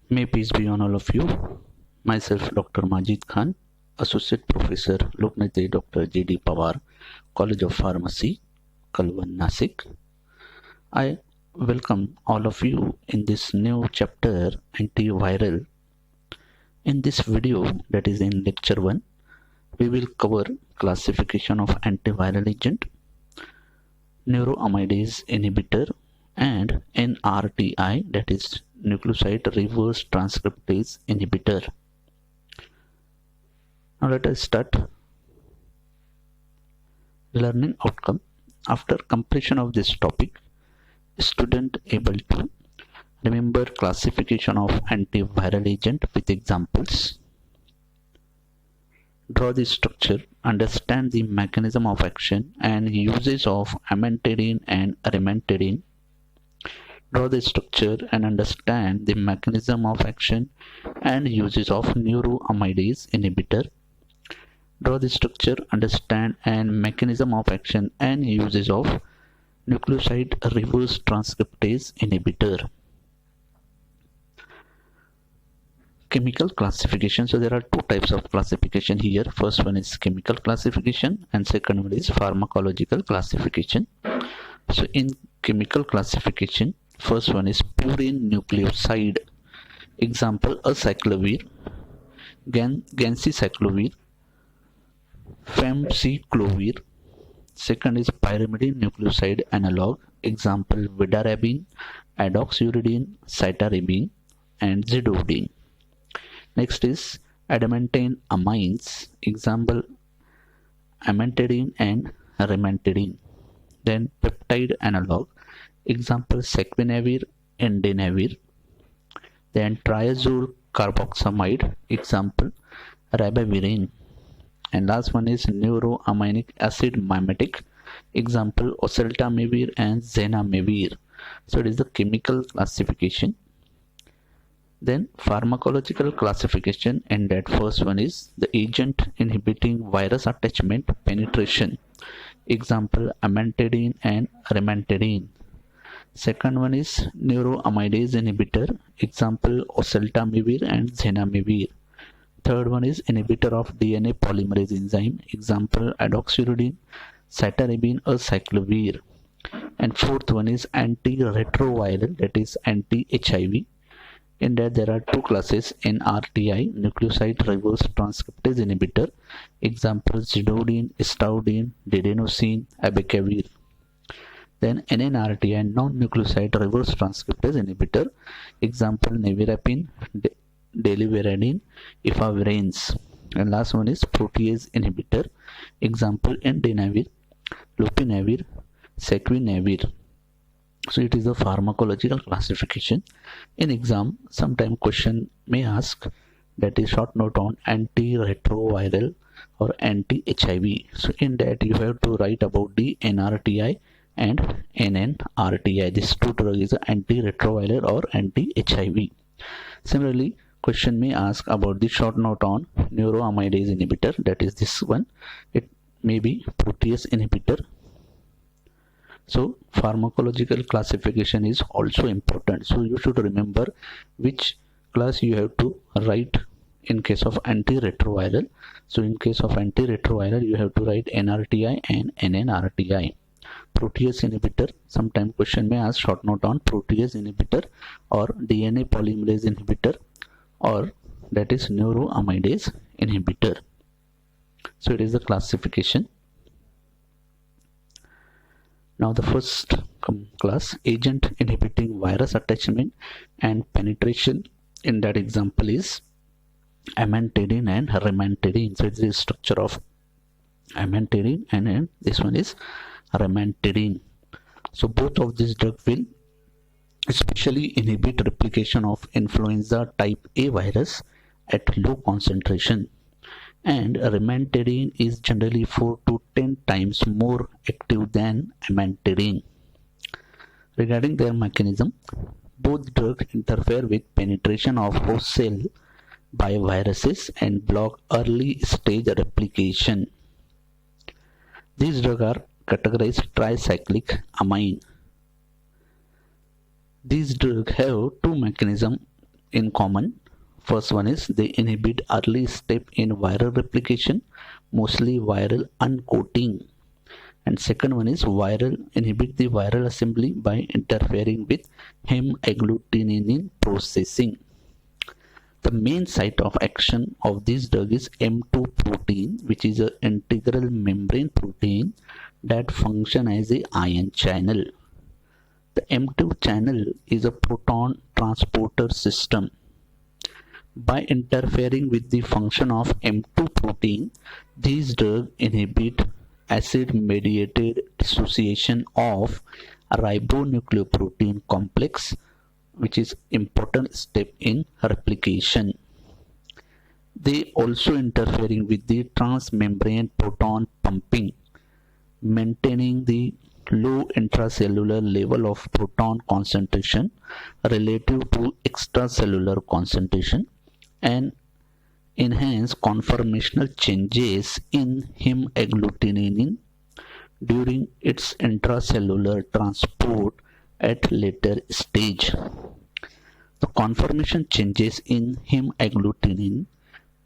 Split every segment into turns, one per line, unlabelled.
May peace be on all of you. Myself, Dr. Majid Khan, Associate Professor, Loknathi Dr. J.D. Pawar, College of Pharmacy, Kalwan, Nasik. I welcome all of you in this new chapter, Antiviral. In this video, that is in Lecture 1, we will cover classification of antiviral agent, Neuroamides inhibitor, and NRTI, that is nucleoside reverse transcriptase inhibitor. Now let us start. Learning outcome. After completion of this topic, student able to remember classification of antiviral agent with examples, draw the structure, understand the mechanism of action and uses of amantadine and remantadine, draw the structure and understand the mechanism of action and uses of neuroamidase inhibitor, draw the structure, understand and mechanism of action and uses of nucleoside reverse transcriptase inhibitor. Chemical classification. So there are two types of classification here. First one is chemical classification and second one is pharmacological classification. So in chemical classification, first one is purine nucleoside. Example, acyclovir, ganciclovir, famciclovir. Second is pyrimidine nucleoside analog. Example, vidarabine, adoxuridine, cytarabine, and zidovudine. Next is adamantane amines. Example, amantadine and remantadine. Then peptide analog. Example, sequinavir and denavir. Then triazole carboxamide. Example, ribavirin. And last one is neuroaminic acid mimetic. Example, oseltamivir and zenamivir. So it is the chemical classification. Then pharmacological classification, and that first one is the agent inhibiting virus attachment penetration. Example, amantadine and remantadine. Second one is neuroamidase inhibitor. Example, oseltamivir and zenamivir. Third one is inhibitor of DNA polymerase enzyme. Example, adoxuridine, cytarabine, or cyclovir. And fourth one is antiretroviral, that is anti-HIV. In that there are two classes, NRTI, nucleoside reverse transcriptase inhibitor. Example, zidovudine, istauridine, didenosine, Abi Kevir. Then NNRTI, non-nucleoside reverse transcriptase inhibitor. Example, nevirapine, deliveradine, efavirenz. And last one is protease inhibitor. Example, endenavir, lopinavir, sequinavir. So it is a pharmacological classification. In exam, sometime question may ask, that is short note on antiretroviral or anti-HIV. So in that you have to write about the NRTI and NNRTI. This two drug is antiretroviral or anti-HIV. Similarly, question may ask about the short note on neuroamidase inhibitor, that is this one. It may be protease inhibitor. So pharmacological classification is also important. So you should remember which class you have to write in case of antiretroviral. So in case of antiretroviral, you have to write NRTI and NNRTI. Protease inhibitor, sometime question may ask short note on protease inhibitor or DNA polymerase inhibitor, or that is neuroamidase inhibitor. So it is the classification. Now the first class, agent inhibiting virus attachment and penetration. In that example is amantadine and remantadine. So it is the structure of amantadine and this one is remantadine. So both of these drugs will especially inhibit replication of influenza type A virus at low concentration. And remantadine is generally 4 to 10 times more active than amantadine. Regarding their mechanism, both drugs interfere with penetration of host cell by viruses and block early stage replication. These drugs are categorized tricyclic amine. These drugs have two mechanisms in common. First one is they inhibit early step in viral replication, mostly viral uncoating. And second one is inhibit the viral assembly by interfering with hemagglutinin processing. The main site of action of this drug is M2 protein, which is an integral membrane protein that functions as a ion channel. The M2 channel is a proton transporter system. By interfering with the function of M2 protein, these drugs inhibit acid-mediated dissociation of ribonucleoprotein complex, which is important step in replication. They also interfering with the transmembrane proton pumping, maintaining the low intracellular level of proton concentration relative to extracellular concentration, and enhance conformational changes in hemagglutinin during its intracellular transport at later stage. The conformation changes in hemagglutinin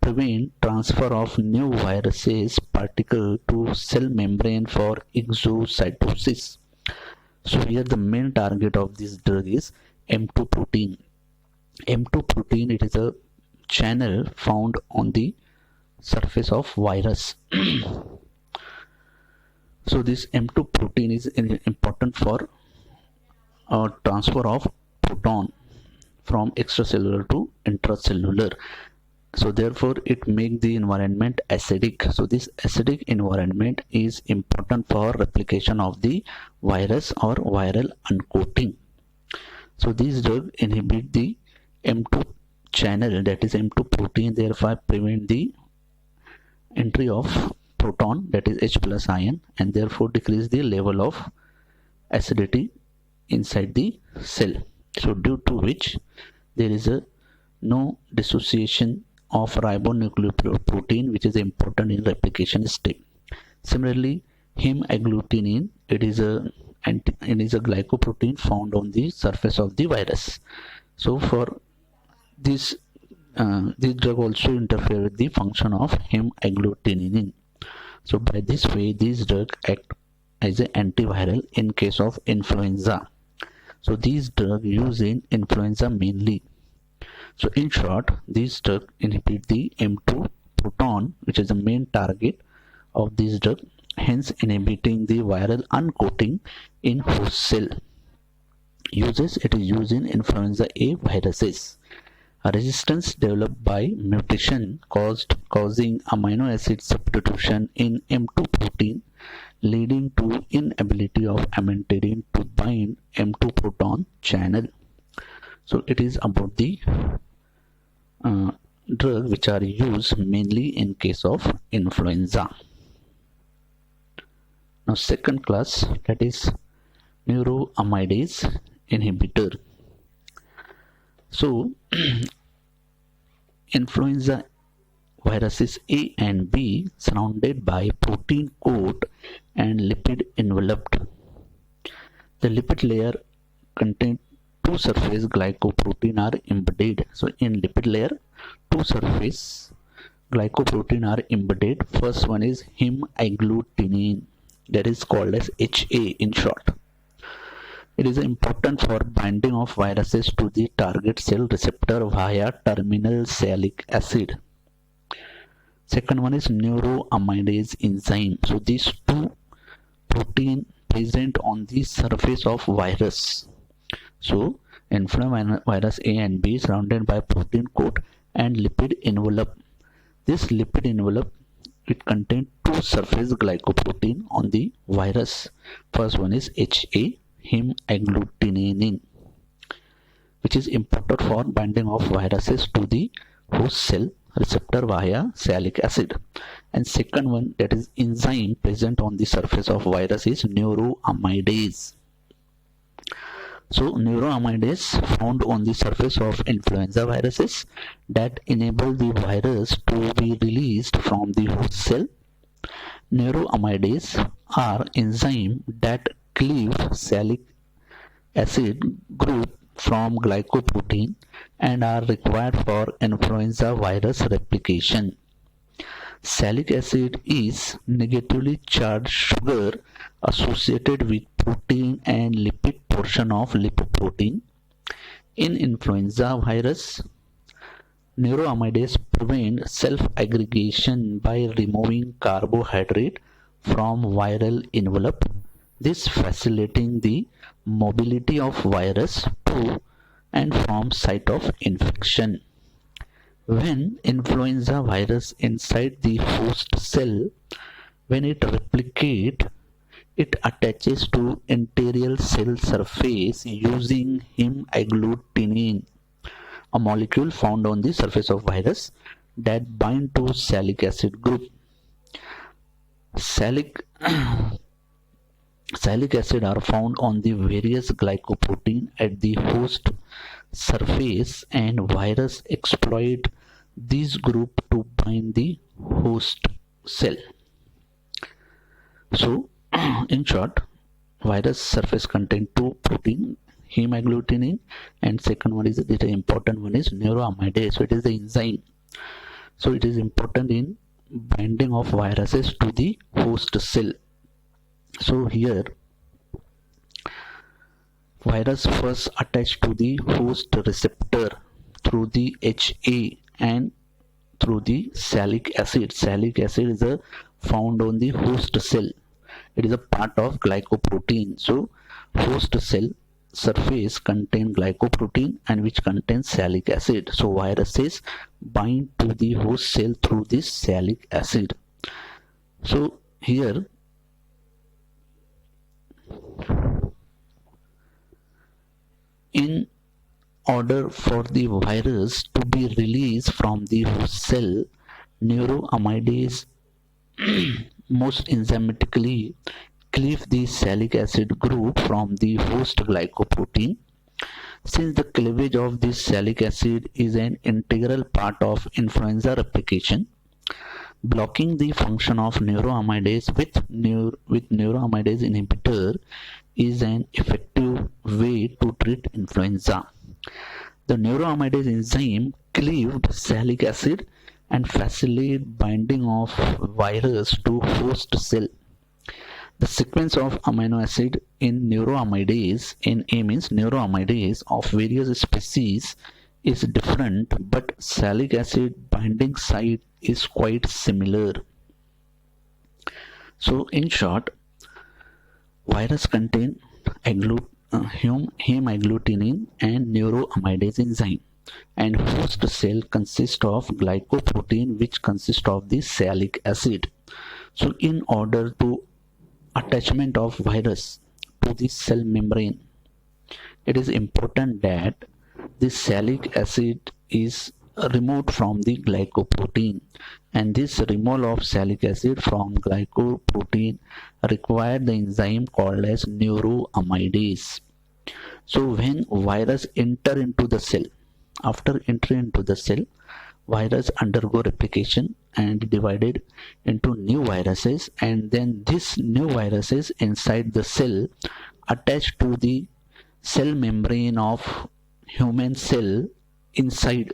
prevent transfer of new viruses particle to cell membrane for exocytosis. So here the main target of this drug is M2 protein. M2 protein, it is a channel found on the surface of virus. So this M2 protein is important for transfer of proton from extracellular to intracellular. So therefore it makes the environment acidic. So this acidic environment is important for replication of the virus or viral uncoating. So these drugs inhibit the M2 channel, that is M2 protein, therefore prevent the entry of proton, that is H plus ion, and therefore decrease the level of acidity inside the cell. So due to which there is no dissociation of ribonucleoprotein, which is important in replication step. Similarly, hemagglutinin, it is a glycoprotein found on the surface of the virus. So for this drug also interfere with the function of hemagglutinin. So by this way, these drugs act as an antiviral in case of influenza. So these drugs used in influenza mainly. So in short, these drugs inhibit the M2 proton, which is the main target of this drug, hence inhibiting the viral uncoating in host cell. Uses, it is used in influenza A viruses. A resistance developed by mutation causing amino acid substitution in M2 protein, leading to inability of amantadine to bind M2 proton channel. So it is about the drugs which are used mainly in case of influenza. Now second class, that is neuroamidase inhibitor. So influenza viruses A and B surrounded by protein coat and lipid enveloped. The lipid layer contains two surface glycoprotein are embedded. So in lipid layer, two surface glycoprotein are embedded. First one is hemagglutinin, that is called as HA in short. It is important for binding of viruses to the target cell receptor via terminal salic acid. Second one is neuroamidase enzyme. So these two protein present on the surface of virus. So influenza virus A and B surrounded by protein coat and lipid envelope. This lipid envelope, it contains two surface glycoprotein on the virus. First one is HA, hemagglutinin, which is important for binding of viruses to the host cell receptor via salic acid. And second one, that is enzyme present on the surface of virus, is neuroamidase. So neuroamidase found on the surface of influenza viruses that enable the virus to be released from the host cell. Neuroamidase are enzymes that cleave salic acid group from glycoprotein and are required for influenza virus replication. Salic acid is negatively charged sugar associated with protein and lipid portion of lipoprotein. In influenza virus, neuroamides prevent self-aggregation by removing carbohydrate from viral envelope, this facilitating the mobility of virus to and from site of infection. When influenza virus inside the host cell, when it replicates, it attaches to enterial cell surface using hemagglutinin, a molecule found on the surface of virus that bind to salic acid group. Salic acid are found on the various glycoprotein at the host surface, and virus exploit this group to bind the host cell. So, in short, virus surface contain two protein, hemagglutinin, and second one is the important one is neuroamide. So it is the enzyme. So it is important in binding of viruses to the host cell. So here virus first attached to the host receptor through the HA and through the salic acid. Salic acid is found on the host cell. It is a part of glycoprotein. So host cell surface contain glycoprotein and which contains salic acid. So viruses bind to the host cell through this salic acid. So here in order for the virus to be released from the host cell, neuroamides most enzymatically cleave the salic acid group from the host glycoprotein. Since the cleavage of this salic acid is an integral part of influenza replication, blocking the function of neuroamides with neuroamidase inhibitor is an effective way to treat influenza. The neuroamidase enzyme cleaved salic acid and facilitate binding of virus to host cell. The sequence of amino acid in neuroamidase, in A means neuroamidase of various species is different, but salic acid binding site is quite similar. So in short, virus contain hemagglutinin and neuroamidase enzyme, and host cell consists of glycoprotein which consists of the salic acid. So in order to attachment of virus to the cell membrane, it is important that the salic acid is removed from the glycoprotein, and this removal of salic acid from glycoprotein require the enzyme called as neuroamidase. So when virus enter into the cell, after entry into the cell, virus undergo replication and divided into new viruses, and then these new viruses inside the cell attach to the cell membrane of human cell inside,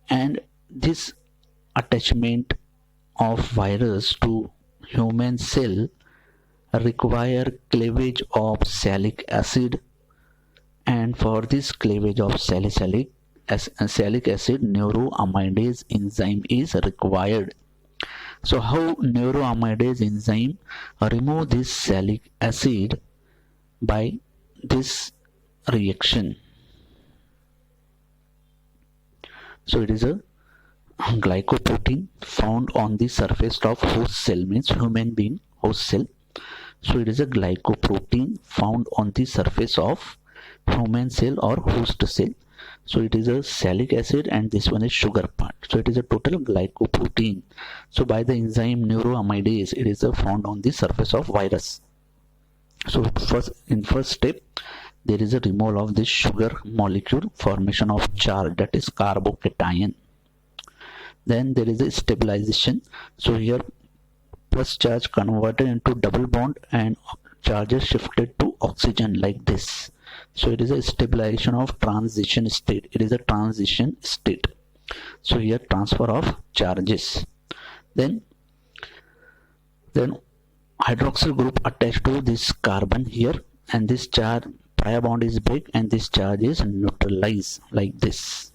and this attachment of virus to human cell require cleavage of salic acid, and for this cleavage of salic acid neuroamidase enzyme is required. So how neuroamidase enzyme remove this salic acid? By this reaction. So it is a glycoprotein found on the surface of host cell, means human being host cell. So it is a glycoprotein found on the surface of human cell or host cell. So it is a salic acid and this one is sugar part. So it is a total glycoprotein. So by the enzyme neuroamidase, it is found on the surface of virus. So first step, there is a removal of this sugar molecule, formation of charge, that is carbocation. Then there is a stabilization. So here plus charge converted into double bond and charges shifted to oxygen like this. So it is a stabilization of transition state. It is a transition state. So here transfer of charges. Then hydroxyl group attached to this carbon here, and this charge pi bond is break and this charge is neutralized like this.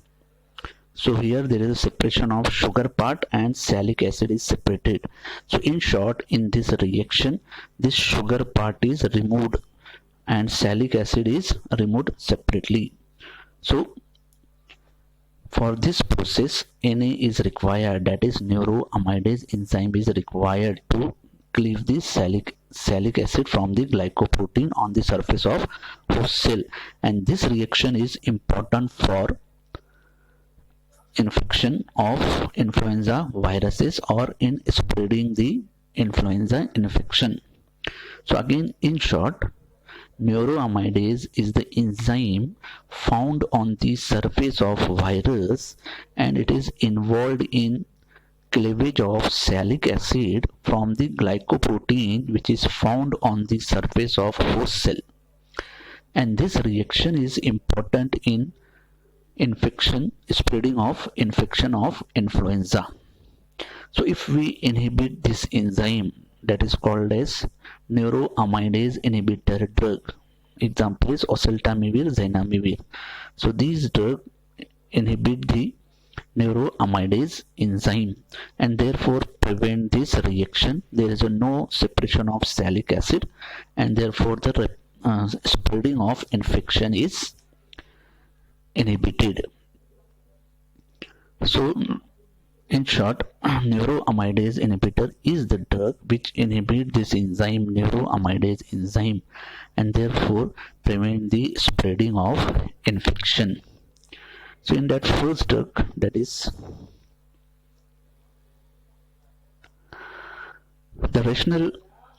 So here there is a separation of sugar part and salic acid is separated. So in short, in this reaction, this sugar part is removed and salic acid is removed separately. So for this process, Na is required, that is neuroamidase enzyme is required to cleave the salic acid from the glycoprotein on the surface of host cell, and this reaction is important for infection of influenza viruses or in spreading the influenza infection. So again, in short, neuroamidase is the enzyme found on the surface of virus, and it is involved in cleavage of salic acid from the glycoprotein which is found on the surface of host cell, and this reaction is important in spreading of infection of influenza. So if we inhibit this enzyme, that is called as neuroamidase inhibitor drug. Example is oseltamivir, zanamivir. So these drugs inhibit the neuroamidase enzyme and therefore prevent this reaction. There is no separation of salic acid, and therefore the spreading of infection is inhibited. So in short, neuroamidase inhibitor is the drug which inhibits this enzyme, neuroamidase enzyme, and therefore prevent the spreading of infection. So in that first drug, that is the rationale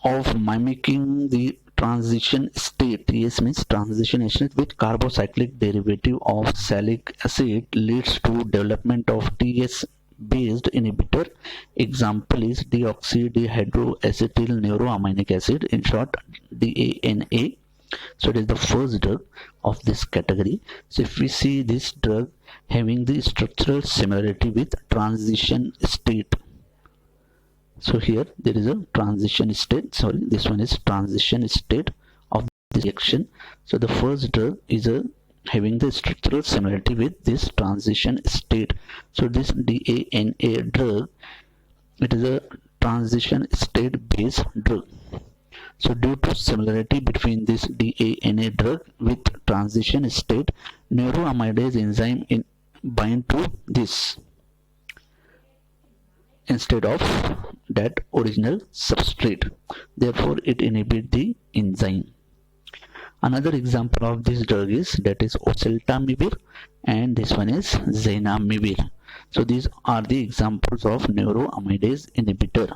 of mimicking the transition state, TS means transition state with carbocyclic derivative of salic acid leads to development of TS based inhibitor. Example is deoxydehydroacetyl neuroaminic acid, in short DANA. So it is the first drug of this category. So if we see this drug having the structural similarity with transition state, so here there is a transition state, sorry, this one is transition state of this reaction. So the first drug is having the structural similarity with this transition state. So this DANA drug, it is a transition state based drug. So due to similarity between this DANA drug with transition state, neuroamidase enzyme bind to this instead of that original substrate. Therefore, it inhibits the enzyme. Another example of this drug is that is oseltamivir, and this one is zanamivir. So these are the examples of neuroamidase inhibitor.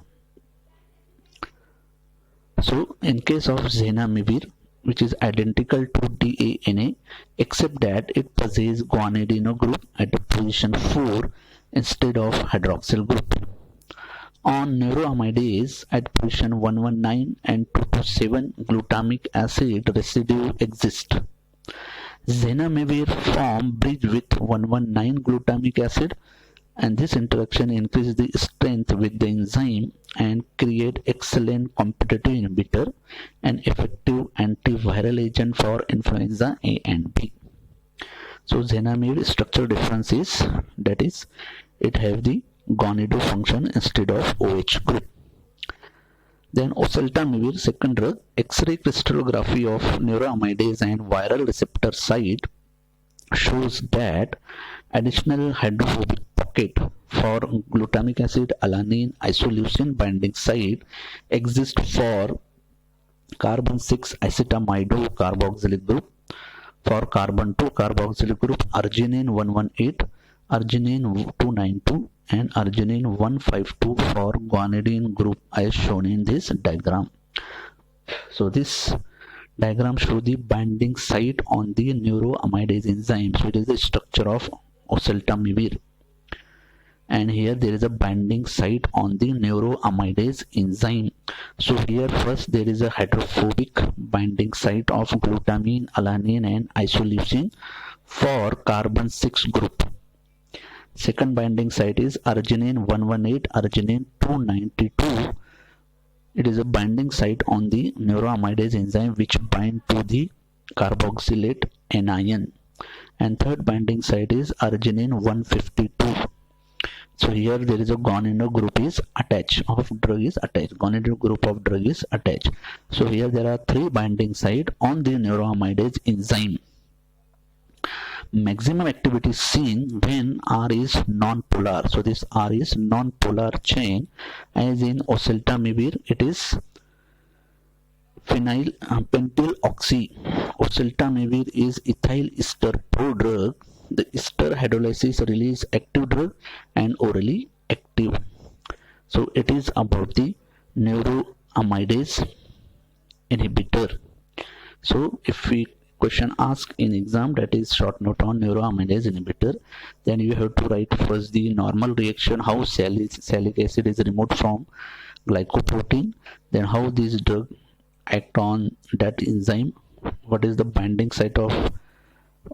So in case of zanamivir, which is identical to DANA except that it possesses guanidino group at the position 4 instead of hydroxyl group. On neuroamidase at position 119 and 227 glutamic acid residue exists. Zanamivir form bridge with 119 glutamic acid, and this interaction increases the strength with the enzyme and create excellent competitive inhibitor and effective antiviral agent for influenza A and B. So zanamivir structural difference is that is it have the guanido function instead of OH group. Then oseltamivir, second drug, X-ray crystallography of neuroamidase and viral receptor site shows that additional hydrophobic pocket for glutamic acid alanine isoleucine binding site exists for carbon 6 acetamido carboxylic group, for carbon 2 carboxylic group arginine 118, arginine 292 and arginine 152 for guanidine group as shown in this diagram. So this diagram shows the binding site on the neuroamidase enzyme. So it is the structure of oseltamivir. and here there is a binding site on the neuroamidase enzyme. So here first there is a hydrophobic binding site of glutamine, alanine and isoleucine for carbon 6 group. Second binding site is arginine 118, arginine 292. It is a binding site on the neuroamidase enzyme which bind to the carboxylate anion. And third binding site is arginine 152. So here there is a guanidine group is attached, of drug is attached. Guanidine group of drug is attached. So here there are three binding sites on the neuroamidase enzyme. Maximum activity is seen when R is non-polar. So this R is non-polar chain, as in oseltamivir it is phenyl pentyl oxy. Oseltamivir is ethyl ester prodrug. The ester hydrolysis release active drug and orally active. So it is about the neuroamidase inhibitor. So if we question asked in exam, that is short note on neuroamidase inhibitor, then you have to write first the normal reaction, how salicylic acid is removed from glycoprotein, then how this drug act on that enzyme, what is the binding site of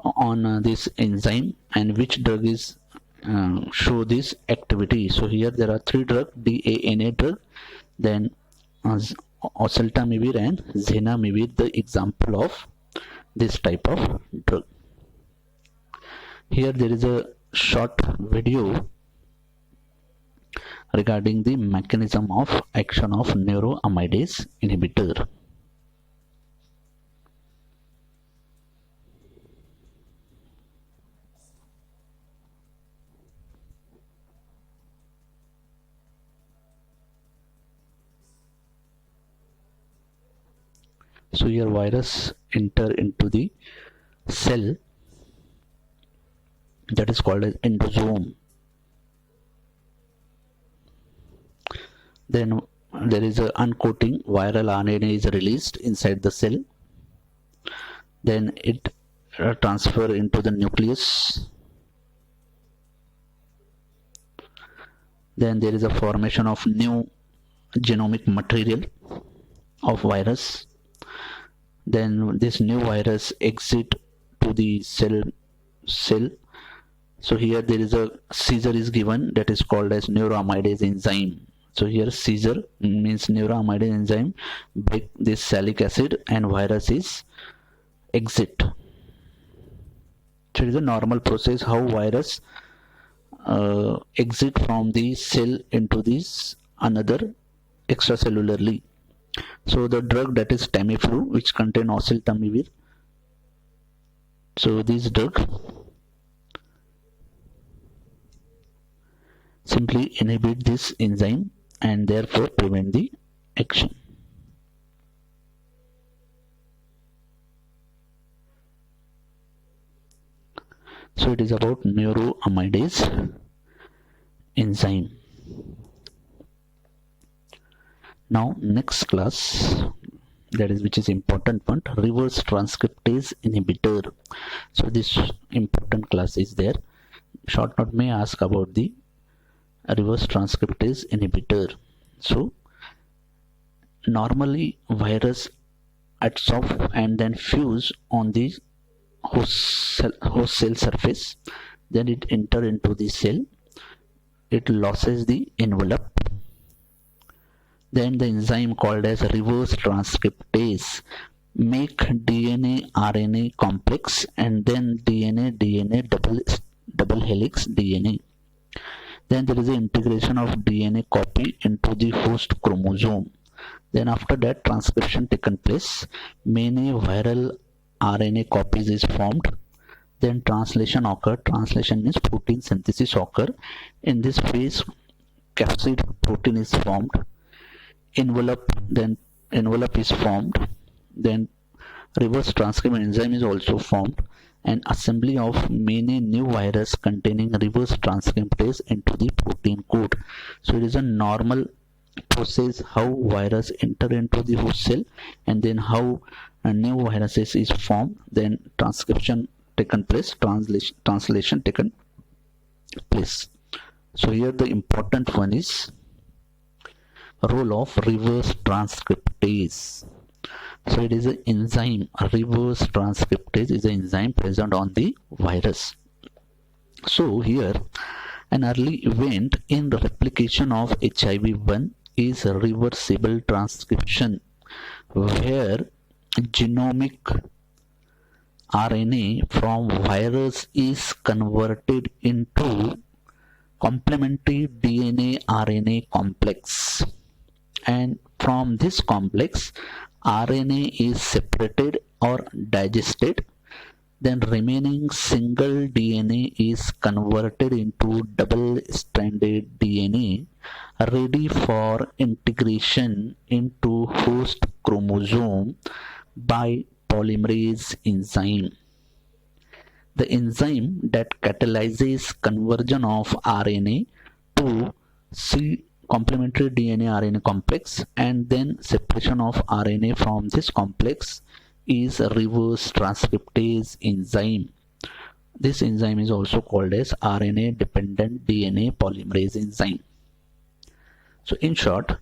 on this enzyme, and which drug is show this activity. So here there are three drugs, DANA drug, then oseltamivir and zanamivir, the example of this type of drug. Here there is a short video regarding the mechanism of action of neuroamidase inhibitor. So here virus enter into the cell, that is called as endosome. Then there is a uncoating viral RNA is released inside the cell. Then it transfer into the nucleus. Then there is a formation of new genomic material of virus. Then this new virus exit to the cell. So here there is a seizure is given, that is called as neuroamidase enzyme. So here seizure means neuroamidase enzyme break this salicylic acid and virus is exit. So it is a normal process how virus exit from the cell into this another extracellularly. So the drug that is Tamiflu, which contain oseltamivir. So this drug simply inhibit this enzyme and therefore prevent the action. So it is about neuroamidase enzyme. Now next class, that is which is important one, reverse transcriptase inhibitor. So this important class is there. Short note may ask about the reverse transcriptase inhibitor. So normally virus adsorb and then fuse on the host cell surface, then it enter into the cell, it loses the envelope. Then the enzyme called as reverse transcriptase make DNA RNA complex and then DNA double helix DNA. Then there is an integration of DNA copy into the host chromosome. Then after that transcription taken place, many viral RNA copies is formed. Then translation occur. Translation means protein synthesis occur. In this phase, capsid protein is formed. Envelope is formed. Then reverse transcription enzyme is also formed, and assembly of many new virus containing reverse transcriptase into the protein coat. So it is a normal process how virus enter into the host cell and then how a new viruses is formed, then transcription taken place, translation taken place. So here the important one is role of reverse transcriptase. So it is an enzyme. Reverse transcriptase is an enzyme present on the virus. So here an early event in the replication of HIV-1 is reversible transcription, where genomic RNA from virus is converted into complementary DNA RNA complex, and from this complex RNA is separated or digested. Then remaining single DNA is converted into double-stranded DNA ready for integration into host chromosome by polymerase enzyme. The enzyme that catalyzes conversion of RNA to C complementary DNA RNA complex and then separation of RNA from this complex is a reverse transcriptase enzyme. This enzyme is also called as RNA dependent DNA polymerase enzyme. So in short,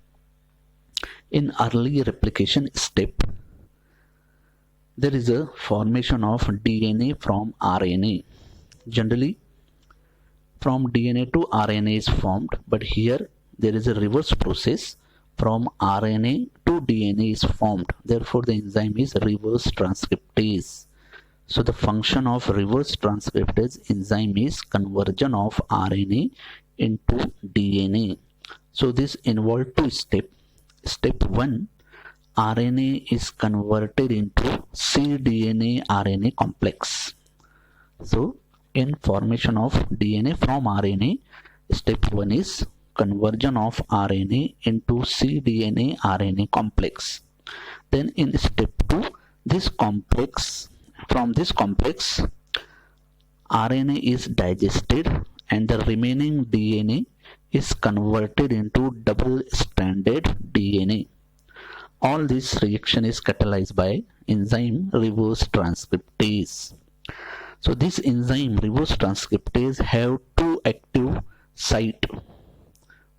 in early replication step, there is a formation of DNA from RNA. Generally, from DNA to RNA is formed, but here there is a reverse process. From RNA to DNA is formed. Therefore, the enzyme is reverse transcriptase. So the function of reverse transcriptase enzyme is conversion of RNA into DNA. So this involves two steps. Step 1, RNA is converted into cDNA RNA complex. So in formation of DNA from RNA, step 1 is conversion of RNA into cDNA RNA complex. Then in step 2, from this complex RNA is digested and the remaining DNA is converted into double-stranded DNA. All this reaction is catalyzed by enzyme reverse transcriptase. So this enzyme reverse transcriptase have two active sites.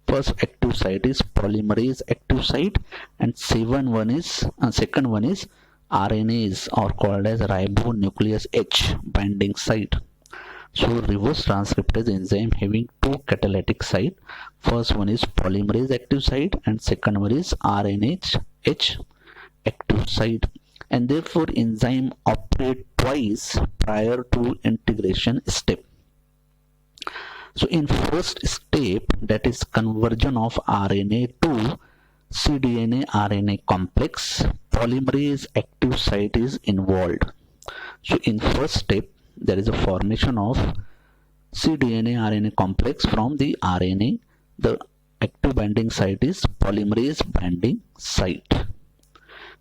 First active site is polymerase active site, and second one is RNase, or called as ribonuclease H binding site. So reverse transcriptase enzyme having two catalytic site. First one is polymerase active site and second one is RNase H active site, and therefore enzyme operate twice prior to integration step. So in first step, that is conversion of RNA to cDNA RNA complex, polymerase active site is involved. So in first step, there is a formation of cDNA RNA complex from the RNA. The active binding site is polymerase binding site.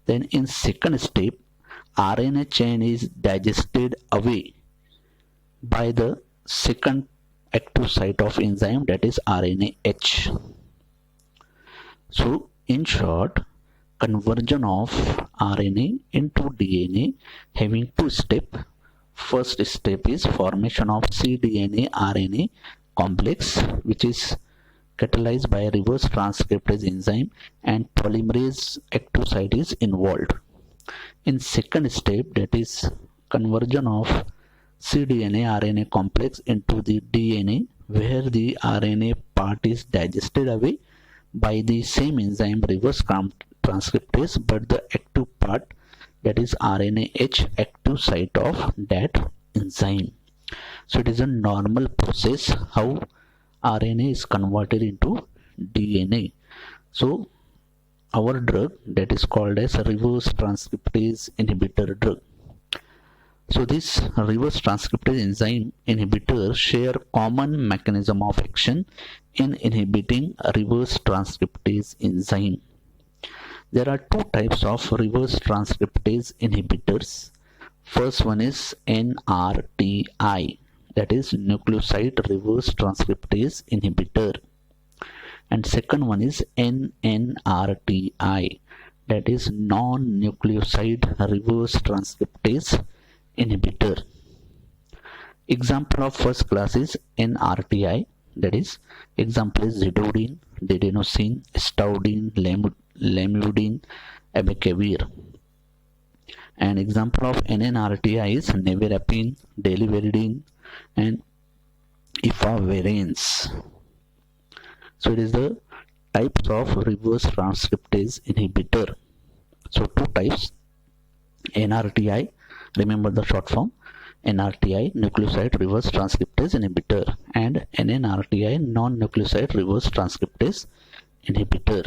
Then in second step, RNA chain is digested away by the second active site of enzyme, that is RNase. So in short, conversion of RNA into DNA having two steps. First step is formation of cDNA RNA complex, which is catalyzed by reverse transcriptase enzyme, and polymerase active site is involved. In second step, that is conversion of cDNA RNA complex into the DNA, where the RNA part is digested away by the same enzyme reverse transcriptase, but the active part, that is RNase active site of that enzyme. So it is a normal process how RNA is converted into DNA. So our drug, that is called as reverse transcriptase inhibitor drug. So this reverse transcriptase enzyme inhibitor share common mechanism of action in inhibiting reverse transcriptase enzyme. There are two types of reverse transcriptase inhibitors. First one is NRTI, that is nucleoside reverse transcriptase inhibitor, and second one is NNRTI, that is non-nucleoside reverse transcriptase inhibitor. Example of first class is NRTI, That is, example is zidovudine, didenosine, staudine, Lamiudin, Abi Kevir. And example of NNRTI is nevirapine, deliveridine, and efavirenz. So it is the types of reverse transcriptase inhibitor. So two types, NRTI, remember the short form, NRTI, nucleoside reverse transcriptase inhibitor, and NNRTI, non-nucleoside reverse transcriptase inhibitor.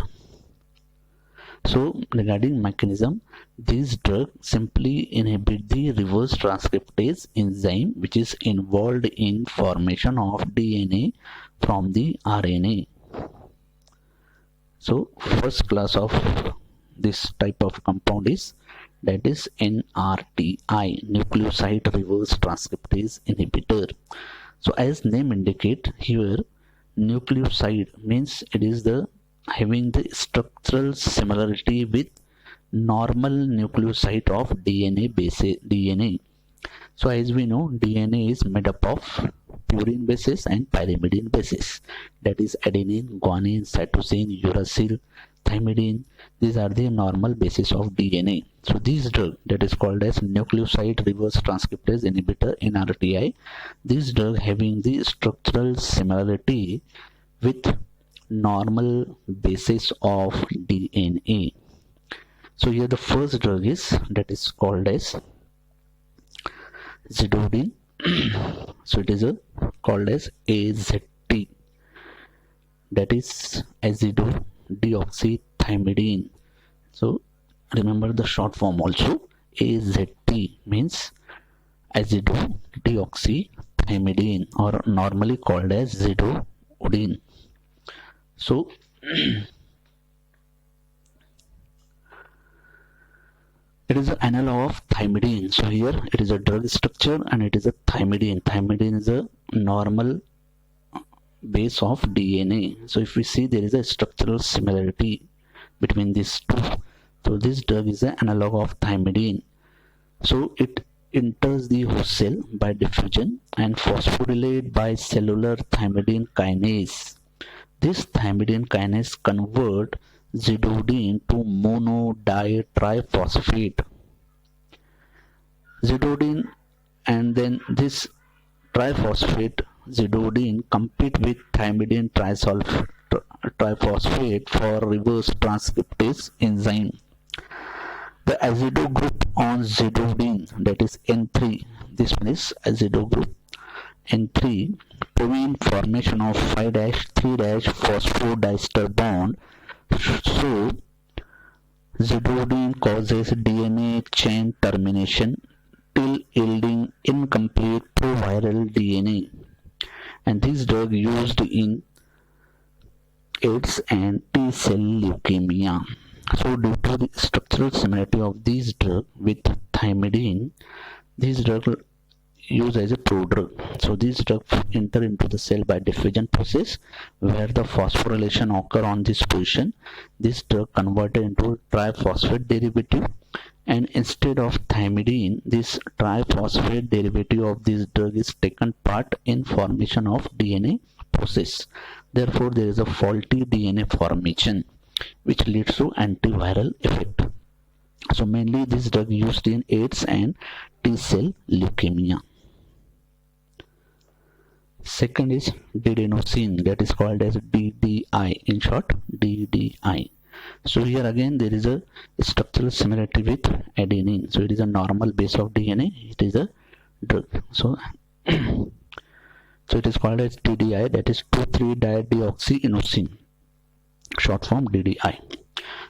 So regarding mechanism, these drugs simply inhibit the reverse transcriptase enzyme which is involved in formation of DNA from the RNA. So first class of this type of compound is that is NRTI, nucleoside reverse transcriptase inhibitor. So as name indicate here, nucleoside means it is the having the structural similarity with normal nucleoside of DNA base DNA. So as we know, DNA is made up of purine bases and pyrimidine bases, that is adenine, guanine, cytosine, uracil, thymidine. These are the normal bases of DNA. So this drug that is called as nucleoside reverse transcriptase inhibitor, NRTI, this drug having the structural similarity with normal basis of DNA. So here the first drug is that is called as zidovudine. So it is called as AZT, that is azidodeoxythymidine. So remember the short form also, AZT means azidodeoxythymidine, or normally called as zidovudine. So it is an analog of thymidine. So here it is a drug structure and it is a thymidine. Thymidine is a normal base of DNA. So if we see, there is a structural similarity between these two. So this drug is an analog of thymidine. So it enters the host cell by diffusion and phosphorylate by cellular thymidine kinase. This thymidine kinase convert zidovudine to monoditriphosphate. Zidovudine and then this triphosphate zidovudine compete with thymidine triphosphate for reverse transcriptase enzyme. The azido group on zidovudine, that is N3, this one is azido group N3, prevent formation of 5-3- phosphodiester bond. So zidovudine causes DNA chain termination till yielding incomplete proviral DNA, and this drug used in AIDS and T-cell leukemia. So due to the structural similarity of this drug with thymidine, this drug used as a prodrug. So this drug enter into the cell by diffusion process where the phosphorylation occur on this position. This drug converted into triphosphate derivative, and instead of thymidine, this triphosphate derivative of this drug is taken part in formation of DNA process. Therefore there is a faulty DNA formation which leads to antiviral effect. So mainly this drug used in AIDS and T-cell leukemia. Second is didenosine, that is called as DDI, in short DDI. So here again there is a structural similarity with adenine. So it is a normal base of DNA, it is a drug. So it is called as DDI, that is 2,3-dideoxyinosine, short form DDI.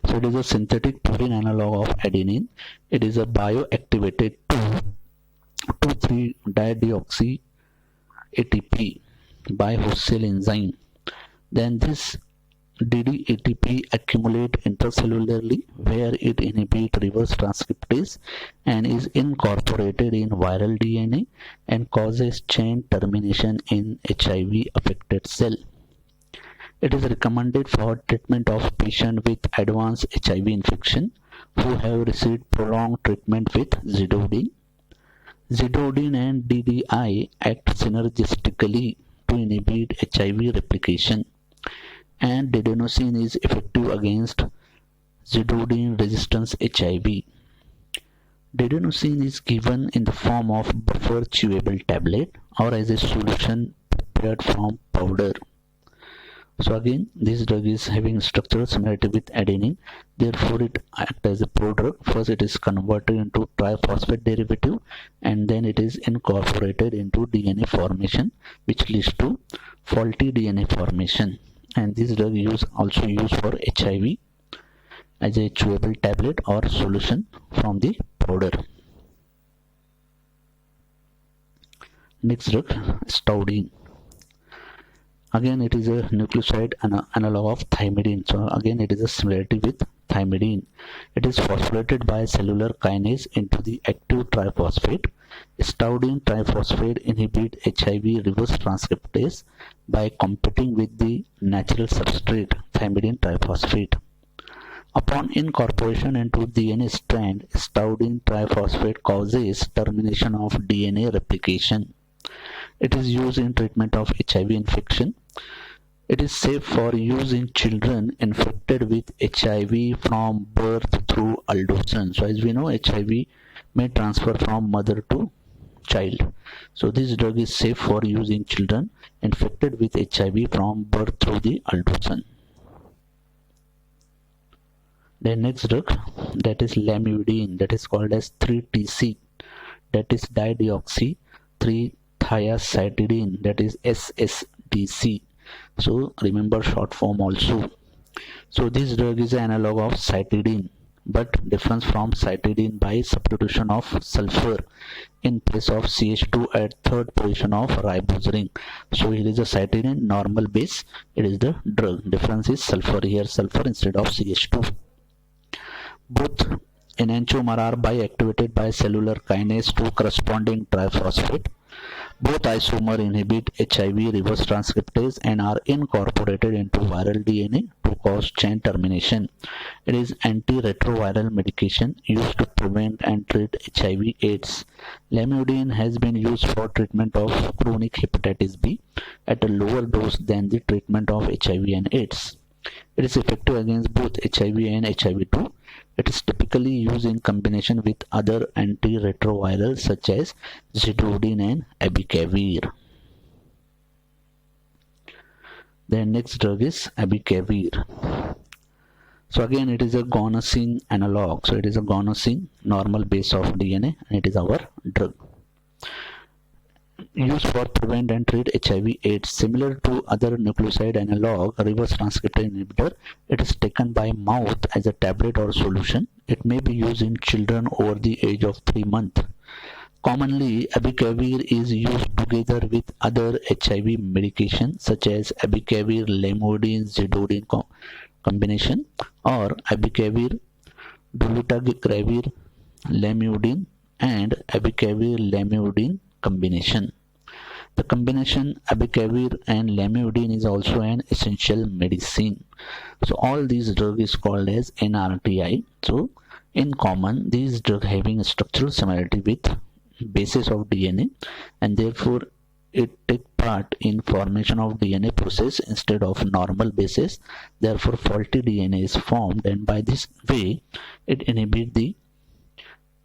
So it is a synthetic purine analog of adenine. It is a bioactivated 2,3-dideoxy ATP by host cell enzyme. Then this DDATP accumulate intracellularly where it inhibits reverse transcriptase and is incorporated in viral DNA and causes chain termination in HIV affected cell. It is recommended for treatment of patients with advanced HIV infection who have received prolonged treatment with zidovudine. Zidovudine and DDI act synergistically to inhibit HIV replication, and adenosine is effective against zidodine resistance HIV. Adenosine is given in the form of buffer chewable tablet or as a solution prepared from powder. So again, this drug is having structural similarity with adenine, therefore it acts as a prodrug. First it is converted into triphosphate derivative and then it is incorporated into DNA formation, which leads to faulty DNA formation. And this drug is also used for HIV as a chewable tablet or solution from the powder. Next drug, Staudine. Again it is a nucleoside analog of thymidine. So again it is a similarity with thymidine. It is phosphorylated by cellular kinase into the active triphosphate. Staudine triphosphate inhibit HIV reverse transcriptase by competing with the natural substrate thymidine triphosphate. Upon incorporation into DNA strand, Staudine triphosphate causes termination of DNA replication. It is used in treatment of HIV infection. It is safe for use in children infected with HIV from birth through adolescence. So as we know, HIV may transfer from mother to child. So this drug is safe for use in children infected with HIV from birth through the adolescence. The next drug, that is Lamiudin, that is called as 3-TC, that is dideoxy 3-thiacytidine, that is SSDC. So remember short form also. So this drug is an analog of cytidine, but difference from cytidine by substitution of sulfur in place of CH2 at third position of ribose ring. So here is a cytidine normal base, it is the drug. Difference is sulfur, here sulfur instead of CH2. Both enantiomer are biactivated by cellular kinase to corresponding triphosphate. Both isomer inhibit HIV reverse transcriptase and are incorporated into viral DNA to cause chain termination. It is antiretroviral medication used to prevent and treat HIV/AIDS. Lamiudin has been used for treatment of chronic hepatitis B at a lower dose than the treatment of HIV and AIDS. It is effective against both HIV and HIV-2. It is typically used in combination with other antiretrovirals such as zidodine and Abi Kevir. The next drug is Abi Kevir. So again it is a guanosine analog. So it is a guanosine normal base of DNA and it is our drug. Used for prevent and treat HIV/AIDS. Similar to other nucleoside analog reverse transcriptase inhibitor, it is taken by mouth as a tablet or solution. It may be used in children over the age of 3 months. Commonly, Abi Kevir is used together with other HIV medication such as Abi Kevir Lamiudin zidodine combination or Abi Kevir dolutegravir Lamiudin and Abi Kevir Lamiudin combination. The combination Abi Kevir and Lamiudin is also an essential medicine. So all these drugs is called as NRTI. So in common, these drugs having a structural similarity with bases of DNA and therefore it take part in formation of DNA process instead of normal bases. Therefore faulty DNA is formed and by this way it inhibits the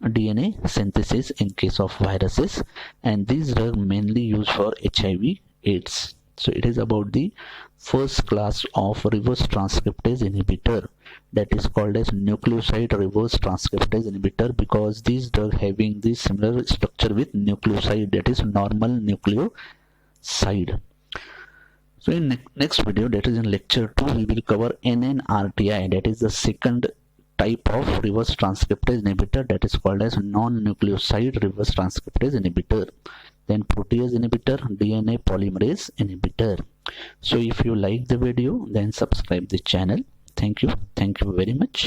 DNA synthesis in case of viruses, and these drugs mainly used for HIV/AIDS. So it is about the first class of reverse transcriptase inhibitor that is called as nucleoside reverse transcriptase inhibitor because these drugs having the similar structure with nucleoside, that is normal nucleoside. So in next video, that is in lecture 2, we will cover NNRTI, that is the second type of reverse transcriptase inhibitor that is called as non-nucleoside reverse transcriptase inhibitor. Then protease inhibitor, DNA polymerase inhibitor. So if you like the video, then subscribe the channel. Thank you very much.